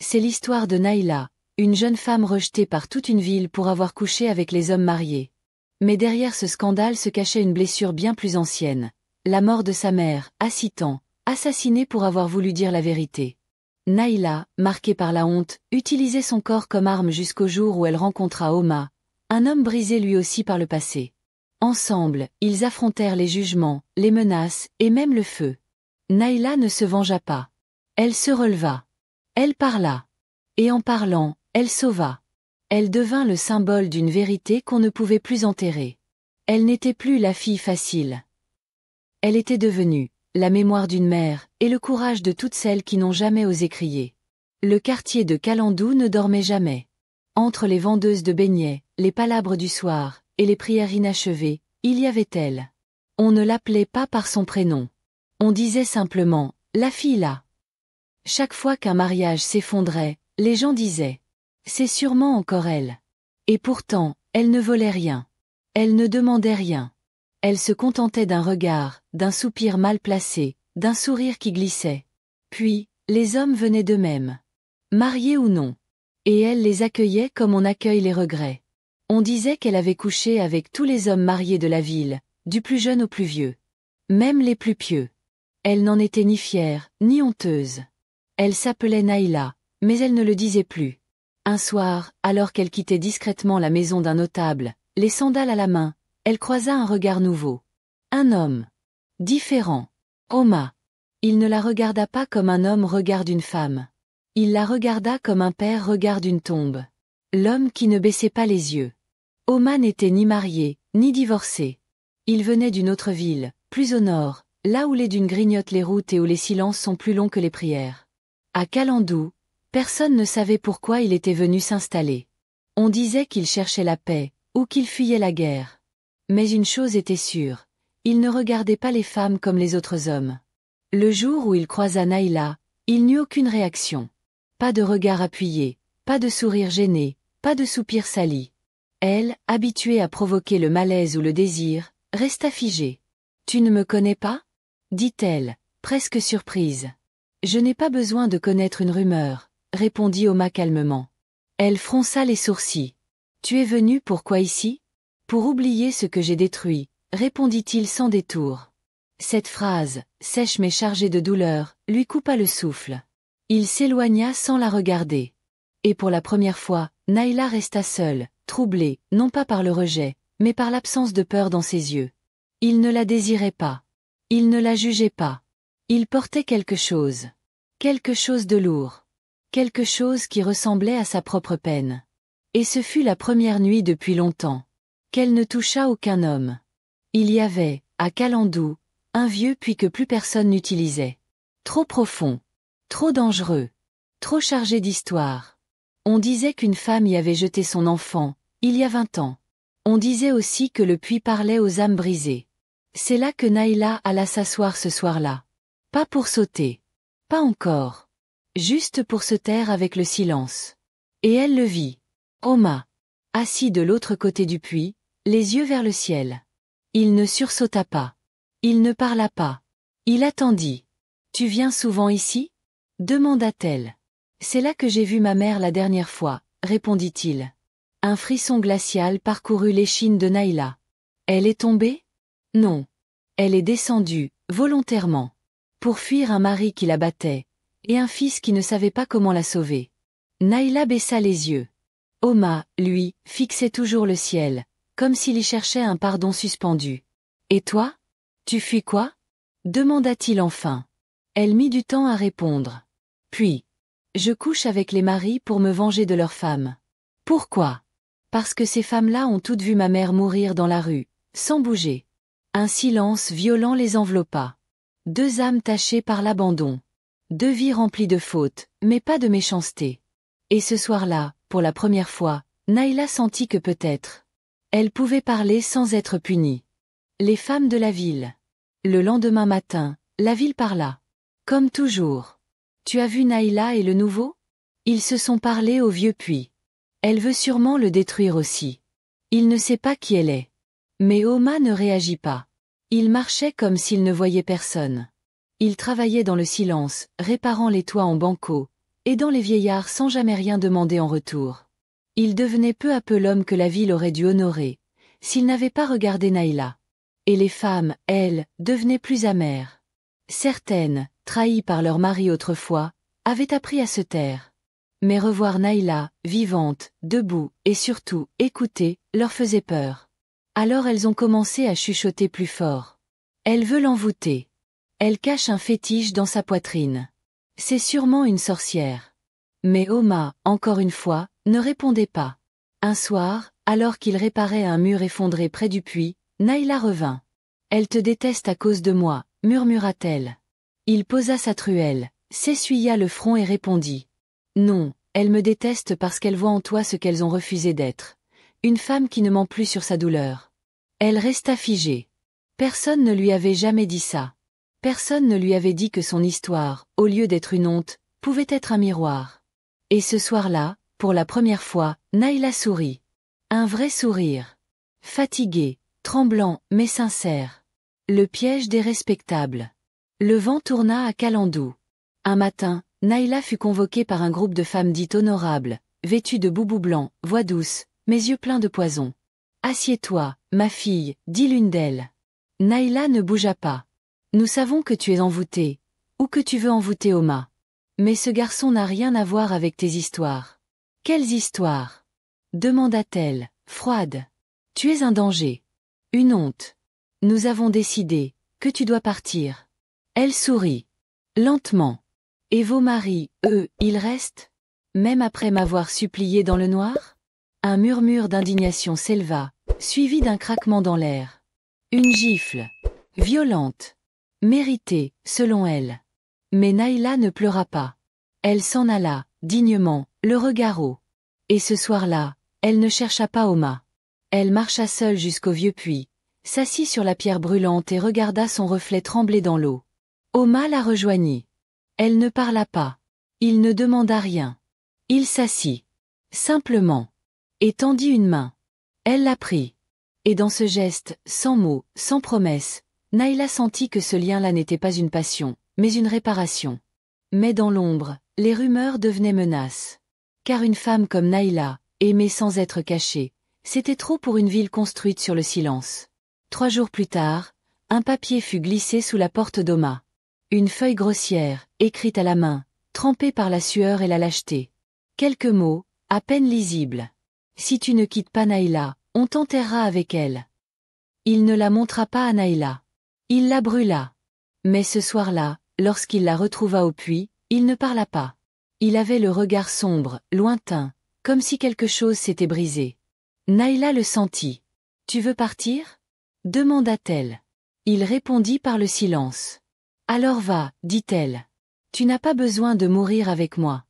C'est l'histoire de Naïla, une jeune femme rejetée par toute une ville pour avoir couché avec les hommes mariés. Mais derrière ce scandale se cachait une blessure bien plus ancienne. La mort de sa mère, à 6 ans, assassinée pour avoir voulu dire la vérité. Naïla, marquée par la honte, utilisait son corps comme arme jusqu'au jour où elle rencontra Oma, un homme brisé lui aussi par le passé. Ensemble, ils affrontèrent les jugements, les menaces, et même le feu. Naïla ne se vengea pas. Elle se releva. Elle parla. Et en parlant, elle sauva. Elle devint le symbole d'une vérité qu'on ne pouvait plus enterrer. Elle n'était plus la fille facile. Elle était devenue la mémoire d'une mère et le courage de toutes celles qui n'ont jamais osé crier. Le quartier de Calandou ne dormait jamais. Entre les vendeuses de beignets, les palabres du soir, et les prières inachevées, il y avait elle. On ne l'appelait pas par son prénom. On disait simplement, la fille là. Chaque fois qu'un mariage s'effondrait, les gens disaient, c'est sûrement encore elle. Et pourtant, elle ne volait rien. Elle ne demandait rien. Elle se contentait d'un regard, d'un soupir mal placé, d'un sourire qui glissait. Puis, les hommes venaient d'eux-mêmes. Mariés ou non. Et elle les accueillait comme on accueille les regrets. On disait qu'elle avait couché avec tous les hommes mariés de la ville, du plus jeune au plus vieux. Même les plus pieux. Elle n'en était ni fière, ni honteuse. Elle s'appelait Naïla, mais elle ne le disait plus. Un soir, alors qu'elle quittait discrètement la maison d'un notable, les sandales à la main, elle croisa un regard nouveau. Un homme. Différent. Oma. Il ne la regarda pas comme un homme regarde une femme. Il la regarda comme un père regarde une tombe. L'homme qui ne baissait pas les yeux. Oma n'était ni marié, ni divorcé. Il venait d'une autre ville, plus au nord, là où les dunes grignotent les routes et où les silences sont plus longs que les prières. À Calandou, personne ne savait pourquoi il était venu s'installer. On disait qu'il cherchait la paix, ou qu'il fuyait la guerre. Mais une chose était sûre, il ne regardait pas les femmes comme les autres hommes. Le jour où il croisa Naïla, il n'eut aucune réaction. Pas de regard appuyé, pas de sourire gêné, pas de soupir sali. Elle, habituée à provoquer le malaise ou le désir, resta figée. « Tu ne me connais pas ?» dit-elle, presque surprise. « Je n'ai pas besoin de connaître une rumeur, » répondit Oma calmement. Elle fronça les sourcils. « Tu es venu pourquoi ici ? » « Pour oublier ce que j'ai détruit, » répondit-il sans détour. Cette phrase, sèche mais chargée de douleur, lui coupa le souffle. Il s'éloigna sans la regarder. Et pour la première fois, Naïla resta seule, troublée, non pas par le rejet, mais par l'absence de peur dans ses yeux. Il ne la désirait pas. Il ne la jugeait pas. Il portait quelque chose. Quelque chose de lourd. Quelque chose qui ressemblait à sa propre peine. Et ce fut la première nuit depuis longtemps qu'elle ne toucha aucun homme. Il y avait, à Calandou, un vieux puits que plus personne n'utilisait. Trop profond. Trop dangereux. Trop chargé d'histoire. On disait qu'une femme y avait jeté son enfant, il y a 20 ans. On disait aussi que le puits parlait aux âmes brisées. C'est là que Naïla alla s'asseoir ce soir-là. Pas pour sauter. Pas encore. Juste pour se taire avec le silence. Et elle le vit. Oma. Assis de l'autre côté du puits, les yeux vers le ciel. Il ne sursauta pas. Il ne parla pas. Il attendit. « Tu viens souvent ici ?» demanda-t-elle. « C'est là que j'ai vu ma mère la dernière fois, » répondit-il. Un frisson glacial parcourut l'échine de Naïla. Elle est tombée ? Non. Elle est descendue, volontairement. Pour fuir un mari qui la battait, et un fils qui ne savait pas comment la sauver. Naïla baissa les yeux. Oma, lui, fixait toujours le ciel, comme s'il y cherchait un pardon suspendu. « Et toi ? Tu fuis quoi ?» demanda-t-il enfin. Elle mit du temps à répondre. Puis, « Je couche avec les maris pour me venger de leurs femmes. » Pourquoi ? Parce que ces femmes-là ont toutes vu ma mère mourir dans la rue, sans bouger. Un silence violent les enveloppa. 2 âmes tachées par l'abandon. 2 vies remplies de fautes, mais pas de méchanceté. Et ce soir-là, pour la première fois, Naïla sentit que peut-être, elle pouvait parler sans être punie. Les femmes de la ville. Le lendemain matin, la ville parla. Comme toujours. Tu as vu Naïla et le nouveau ? Ils se sont parlé au vieux puits. Elle veut sûrement le détruire aussi. Il ne sait pas qui elle est. Mais Oma ne réagit pas. Il marchait comme s'il ne voyait personne. Il travaillait dans le silence, réparant les toits en banco, aidant les vieillards sans jamais rien demander en retour. Il devenait peu à peu l'homme que la ville aurait dû honorer, s'il n'avait pas regardé Naïla. Et les femmes, elles, devenaient plus amères. Certaines, trahies par leur mari autrefois, avaient appris à se taire. Mais revoir Naïla, vivante, debout, et surtout, écouter, leur faisait peur. Alors elles ont commencé à chuchoter plus fort. Elle veut l'envoûter. Elle cache un fétiche dans sa poitrine. C'est sûrement une sorcière. Mais Oma, encore une fois, ne répondait pas. Un soir, alors qu'il réparait un mur effondré près du puits, Naïla revint. Elle te déteste à cause de moi, murmura-t-elle. Il posa sa truelle, s'essuya le front et répondit. Non, elle me déteste parce qu'elle voit en toi ce qu'elles ont refusé d'être. Une femme qui ne ment plus sur sa douleur. Elle resta figée. Personne ne lui avait jamais dit ça. Personne ne lui avait dit que son histoire, au lieu d'être une honte, pouvait être un miroir. Et ce soir-là, pour la première fois, Naïla sourit. Un vrai sourire. Fatigué, tremblant, mais sincère. Le piège des respectables. Le vent tourna à Calandou. Un matin, Naïla fut convoquée par un groupe de femmes dites honorables, vêtues de boubou blanc, voix douce, mais yeux pleins de poison. « Assieds-toi, ma fille, dit l'une d'elles. Naïla ne bougea pas. Nous savons que tu es envoûtée, ou que tu veux envoûter Oma. Mais ce garçon n'a rien à voir avec tes histoires. Quelles histoires? Demanda-t-elle, froide. Tu es un danger. Une honte. Nous avons décidé que tu dois partir. Elle sourit. Lentement. Et vos maris, eux, ils restent? Même après m'avoir supplié dans le noir? Un murmure d'indignation s'éleva, suivi d'un craquement dans l'air. Une gifle. Violente. Méritée, selon elle. Mais Naïla ne pleura pas. Elle s'en alla, dignement, le regard haut. Et ce soir-là, elle ne chercha pas Oma. Elle marcha seule jusqu'au vieux puits, s'assit sur la pierre brûlante et regarda son reflet trembler dans l'eau. Oma la rejoignit. Elle ne parla pas. Il ne demanda rien. Il s'assit. Simplement. Et tendit une main. Elle la prit. Et dans ce geste, sans mots, sans promesse, Naïla sentit que ce lien-là n'était pas une passion, mais une réparation. Mais dans l'ombre, les rumeurs devenaient menaces. Car une femme comme Naïla, aimée sans être cachée, c'était trop pour une ville construite sur le silence. 3 jours plus tard, un papier fut glissé sous la porte d'Oma. Une feuille grossière, écrite à la main, trempée par la sueur et la lâcheté. Quelques mots, à peine lisibles. Si tu ne quittes pas Naïla, on t'enterrera avec elle. Il ne la montra pas à Naïla. Il la brûla. Mais ce soir-là, lorsqu'il la retrouva au puits, il ne parla pas. Il avait le regard sombre, lointain, comme si quelque chose s'était brisé. Naïla le sentit. « Tu veux partir ?» demanda-t-elle. Il répondit par le silence. « Alors va, dit-elle. Tu n'as pas besoin de mourir avec moi.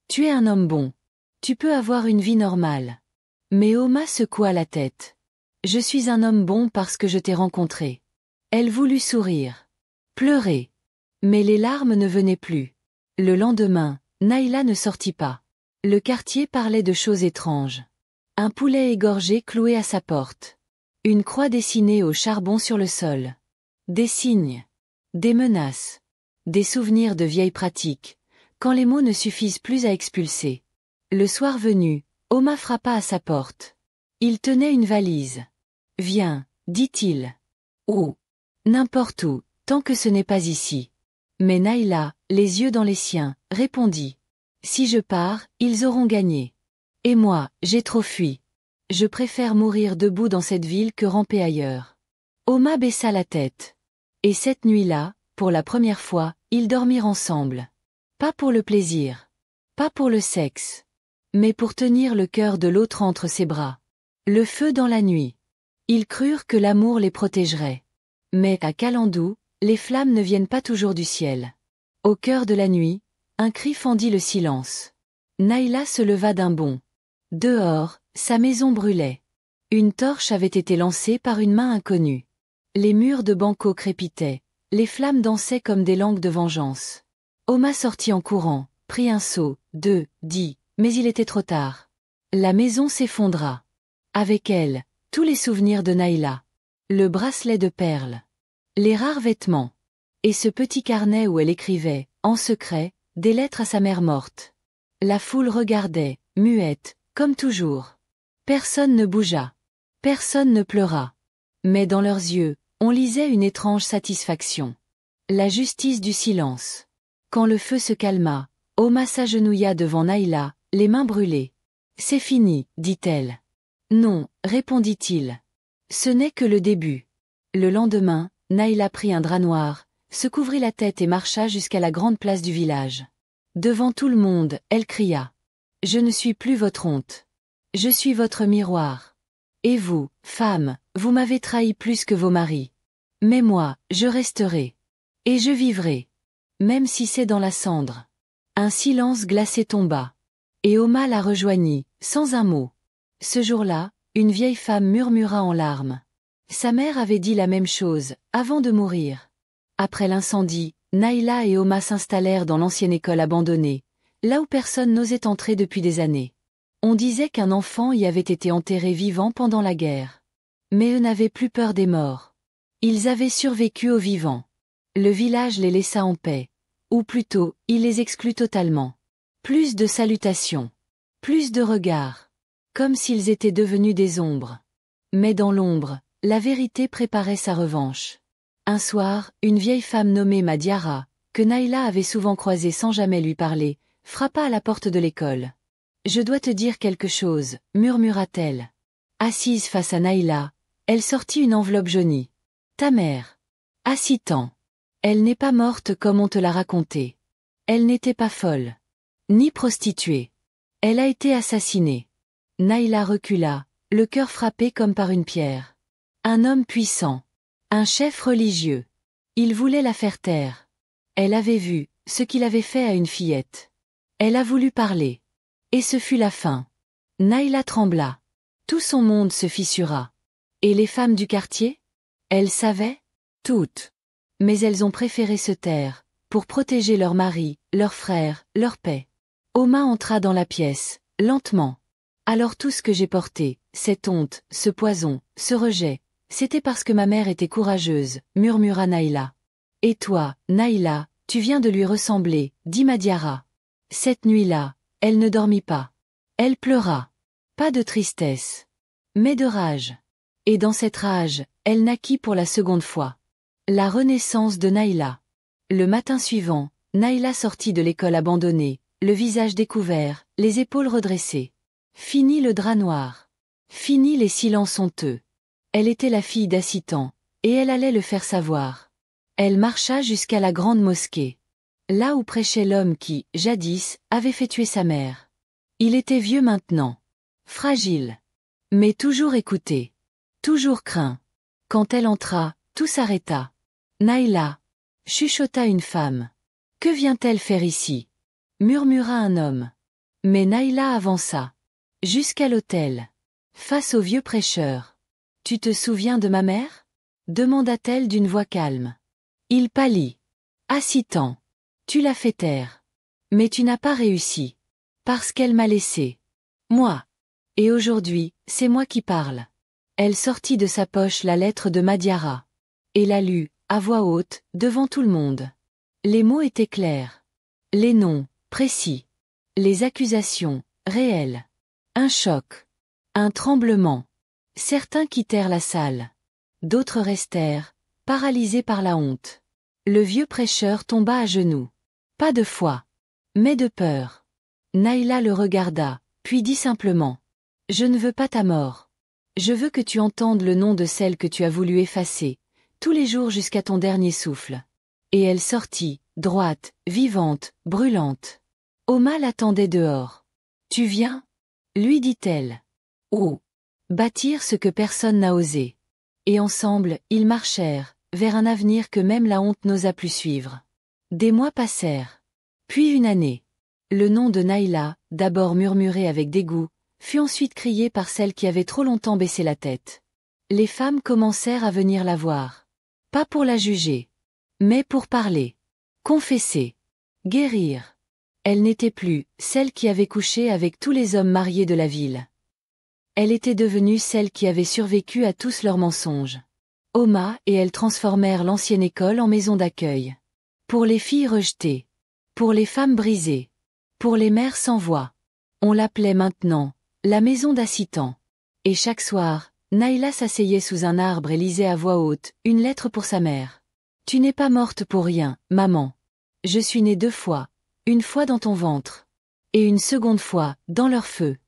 Tu es un homme bon. Tu peux avoir une vie normale. » Mais Oma secoua la tête. « Je suis un homme bon parce que je t'ai rencontré. » Elle voulut sourire. Pleurer. Mais les larmes ne venaient plus. Le lendemain, Naïla ne sortit pas. Le quartier parlait de choses étranges. Un poulet égorgé cloué à sa porte. Une croix dessinée au charbon sur le sol. Des signes. Des menaces. Des souvenirs de vieilles pratiques, quand les mots ne suffisent plus à expulser. Le soir venu, Oma frappa à sa porte. Il tenait une valise. « Viens, dit-il. »« Où ? » ?»« N'importe où, tant que ce n'est pas ici. » Mais Naïla, les yeux dans les siens, répondit. « Si je pars, ils auront gagné. Et moi, j'ai trop fui. Je préfère mourir debout dans cette ville que ramper ailleurs. » Oma baissa la tête. Et cette nuit-là, pour la première fois, ils dormirent ensemble. Pas pour le plaisir. Pas pour le sexe. Mais pour tenir le cœur de l'autre entre ses bras. Le feu dans la nuit. Ils crurent que l'amour les protégerait. Mais à Calandou, les flammes ne viennent pas toujours du ciel. Au cœur de la nuit, un cri fendit le silence. Naïla se leva d'un bond. Dehors, sa maison brûlait. Une torche avait été lancée par une main inconnue. Les murs de Banco crépitaient, les flammes dansaient comme des langues de vengeance. Oma sortit en courant, prit un seau, 2, dit, mais il était trop tard. La maison s'effondra. Avec elle, tous les souvenirs de Naïla. Le bracelet de perles. Les rares vêtements. Et ce petit carnet où elle écrivait, en secret, des lettres à sa mère morte. La foule regardait, muette, comme toujours. Personne ne bougea. Personne ne pleura. Mais dans leurs yeux, on lisait une étrange satisfaction. La justice du silence. Quand le feu se calma, Oma s'agenouilla devant Naïla, les mains brûlées. « C'est fini, dit-elle. »« Non, répondit-il. Ce n'est que le début. » Le lendemain, Naïla prit un drap noir, se couvrit la tête et marcha jusqu'à la grande place du village. Devant tout le monde, elle cria. « Je ne suis plus votre honte. Je suis votre miroir. Et vous, femmes, vous m'avez trahi plus que vos maris. Mais moi, je resterai. Et je vivrai. Même si c'est dans la cendre. » Un silence glacé tomba. Et Oma la rejoignit, sans un mot. Ce jour-là, une vieille femme murmura en larmes. Sa mère avait dit la même chose, avant de mourir. Après l'incendie, Naïla et Oma s'installèrent dans l'ancienne école abandonnée, là où personne n'osait entrer depuis des années. On disait qu'un enfant y avait été enterré vivant pendant la guerre. Mais eux n'avaient plus peur des morts. Ils avaient survécu aux vivants. Le village les laissa en paix. Ou plutôt, il les exclut totalement. Plus de salutations. Plus de regards. Comme s'ils étaient devenus des ombres. Mais dans l'ombre, la vérité préparait sa revanche. Un soir, une vieille femme nommée Madiara, que Naïla avait souvent croisée sans jamais lui parler, frappa à la porte de l'école. « Je dois te dire quelque chose, » murmura-t-elle. Assise face à Naïla, elle sortit une enveloppe jaunie. « Ta mère. À 6 ans. Elle n'est pas morte comme on te l'a raconté. Elle n'était pas folle. Ni prostituée. Elle a été assassinée. » Naïla recula, le cœur frappé comme par une pierre. Un homme puissant. Un chef religieux. Il voulait la faire taire. Elle avait vu ce qu'il avait fait à une fillette. Elle a voulu parler. Et ce fut la fin. Naïla trembla. Tout son monde se fissura. Et les femmes du quartier? Elles savaient? Toutes. Mais elles ont préféré se taire, pour protéger leur mari, leurs frères, leur paix. Oma entra dans la pièce, lentement. Alors tout ce que j'ai porté, cette honte, ce poison, ce rejet, c'était parce que ma mère était courageuse, murmura Naïla. Et toi, Naïla, tu viens de lui ressembler, dit Madiara. Cette nuit-là, elle ne dormit pas. Elle pleura. Pas de tristesse. Mais de rage. Et dans cette rage, elle naquit pour la seconde fois. La renaissance de Naïla. Le matin suivant, Naïla sortit de l'école abandonnée, le visage découvert, les épaules redressées. Fini le drap noir. Fini les silences honteux. Elle était la fille d'Assitan, et elle allait le faire savoir. Elle marcha jusqu'à la grande mosquée. Là où prêchait l'homme qui, jadis, avait fait tuer sa mère. Il était vieux maintenant. Fragile. Mais toujours écouté. Toujours craint. Quand elle entra, tout s'arrêta. Naïla. Chuchota une femme. Que vient-elle faire ici? Murmura un homme. Mais Naïla avança. Jusqu'à l'autel. Face au vieux prêcheur. Tu te souviens de ma mère? Demanda-t-elle d'une voix calme. Il pâlit. Assitan. Tu l'as fait taire. Mais tu n'as pas réussi. Parce qu'elle m'a laissé. Moi. Et aujourd'hui, c'est moi qui parle. Elle sortit de sa poche la lettre de Madiara. Et la lut, à voix haute, devant tout le monde. Les mots étaient clairs. Les noms, précis. Les accusations, réelles. Un choc. Un tremblement. Certains quittèrent la salle. D'autres restèrent, paralysés par la honte. Le vieux prêcheur tomba à genoux. Pas de foi. Mais de peur. Naïla le regarda, puis dit simplement. Je ne veux pas ta mort. Je veux que tu entendes le nom de celle que tu as voulu effacer, tous les jours jusqu'à ton dernier souffle. Et elle sortit, droite, vivante, brûlante. Oma l'attendait dehors. Tu viens? Lui dit-elle. Oh! Bâtir ce que personne n'a osé. Et ensemble, ils marchèrent, vers un avenir que même la honte n'osa plus suivre. Des mois passèrent. Puis une année. Le nom de Naïla, d'abord murmuré avec dégoût, fut ensuite crié par celle qui avait trop longtemps baissé la tête. Les femmes commencèrent à venir la voir. Pas pour la juger. Mais pour parler. Confesser. Guérir. Elle n'était plus celle qui avait couché avec tous les hommes mariés de la ville. Elle était devenue celle qui avait survécu à tous leurs mensonges. Oma et elle transformèrent l'ancienne école en maison d'accueil. Pour les filles rejetées. Pour les femmes brisées. Pour les mères sans voix. On l'appelait maintenant la maison d'Assitan. Et chaque soir, Naïla s'asseyait sous un arbre et lisait à voix haute une lettre pour sa mère. Tu n'es pas morte pour rien, maman. Je suis née 2 fois, une fois dans ton ventre, et une seconde fois dans leur feu.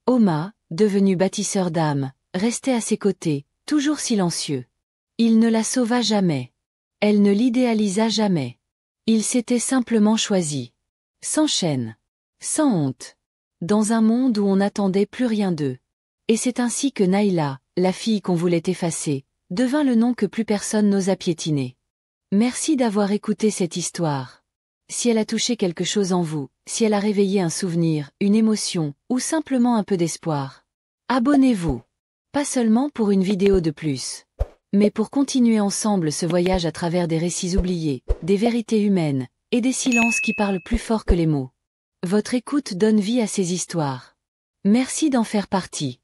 Oma, devenu bâtisseur d'âme, restait à ses côtés, toujours silencieux. Il ne la sauva jamais. Elle ne l'idéalisa jamais. Il s'était simplement choisi. Sans chaîne. Sans honte. Dans un monde où on n'attendait plus rien d'eux. Et c'est ainsi que Naïla, la fille qu'on voulait effacer, devint le nom que plus personne n'osa piétiner. Merci d'avoir écouté cette histoire. Si elle a touché quelque chose en vous, si elle a réveillé un souvenir, une émotion, ou simplement un peu d'espoir, abonnez-vous. Pas seulement pour une vidéo de plus, mais pour continuer ensemble ce voyage à travers des récits oubliés, des vérités humaines, et des silences qui parlent plus fort que les mots. Votre écoute donne vie à ces histoires. Merci d'en faire partie.